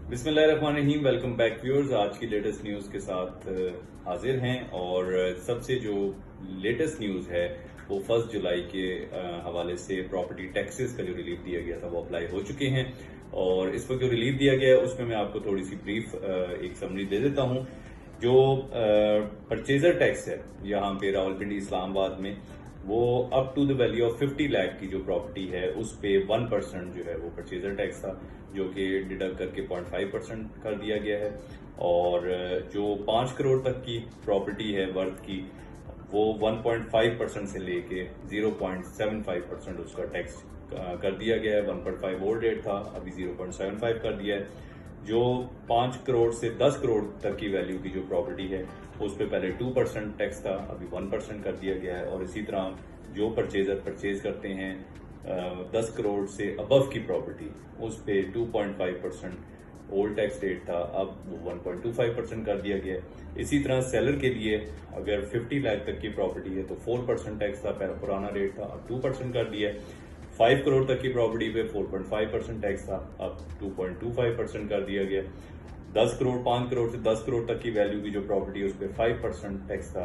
बिस्मिल्लाहिर्रहमानिर्रहीम। Welcome back viewers. आज की लेटेस्ट न्यूज के साथ हाजिर हैं और सबसे जो लेटेस्ट न्यूज है वो 1 जुलाई के हवाले से प्रॉपर्टी टैक्सेस का जो रिलीफ दिया गया था वो अप्लाई हो चुके हैं और इस वक्त जो रिलीफ दिया गया है उसमें मैं आपको थोड़ी सी ब्रीफ एक समरी दे देता हूं। जो परचेजर टैक्स है यहाँ पे रावलपिंडी इस्लामाबाद में वो up to the value of 50 lakh की जो प्रॉपर्टी है उस पे 1% जो है वो परचेजर टैक्स था, जो कि डिडक्ट करके 0.5% कर दिया गया है। और जो 5 करोड़ तक की प्रॉपर्टी है वर्थ की वो 1.5% से लेके 0.75% उसका टैक्स कर दिया गया है। 1.5 ओल्ड रेट था, अभी 0.75 कर दिया है। जो 5 करोड़ से 10 करोड़ तक की वैल्यू की जो प्रॉपर्टी है उस पर पहले 2% टैक्स था, अभी 1% कर दिया गया है। और इसी तरह जो परचेजर परचेज करते हैं 10 करोड़ से अबव की प्रॉपर्टी उस पे 2.5% ओल्ड टैक्स रेट था, अब वो 1.25% कर दिया गया है। इसी तरह सेलर के लिए अगर 50 लाख तक की प्रॉपर्टी है तो 4% टैक्स था, पुराना रेट था, अब 2% कर दिया है। 5 करोड़ तक की प्रॉपर्टी पे 4.5% टैक्स था, अब 2.25% कर दिया गया। 5 करोड़ से 10 करोड़ तक की वैल्यू की जो प्रॉपर्टी है उस पर 5% टैक्स था,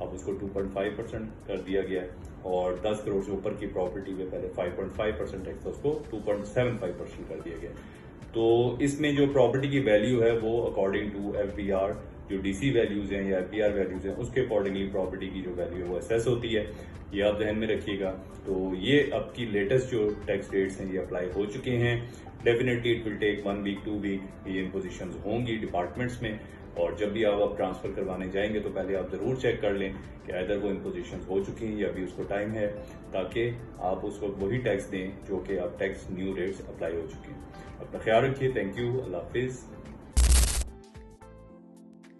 अब उसको 2.5% कर दिया गया। और 10 करोड़ से ऊपर की प्रॉपर्टी पे पहले 5.5% टैक्स था, उसको 2.75% कर दिया गया। तो इसमें जो प्रॉपर्टी की वैल्यू है वो अकॉर्डिंग टू एफबीआर जो डीसी वैल्यूज हैं या एफबीआर वैल्यूज हैं उसके अकॉर्डिंगली प्रॉपर्टी की जो वैल्यू है वो असेस होती है, ये आप ध्यान में रखिएगा। तो ये अब की लेटेस्ट जो टैक्स रेट्स हैं ये अप्लाई हो चुके हैं। Definitely it will take 1 week 2 week ये इम्पोजिशन होंगी डिपार्टमेंट्स में, और जब भी आप ट्रांसफर करवाने जाएंगे तो पहले आप जरूर चेक कर लें कि अदर वो इम्पोजिशन हो चुकी हैं या अभी उसको टाइम है, ताकि आप उस वक्त वही टैक्स दें जो कि आप टैक्स न्यू रेट्स अप्लाई हो चुके हैं। अपना ख्याल रखिए। Thank you. Allah Hafiz.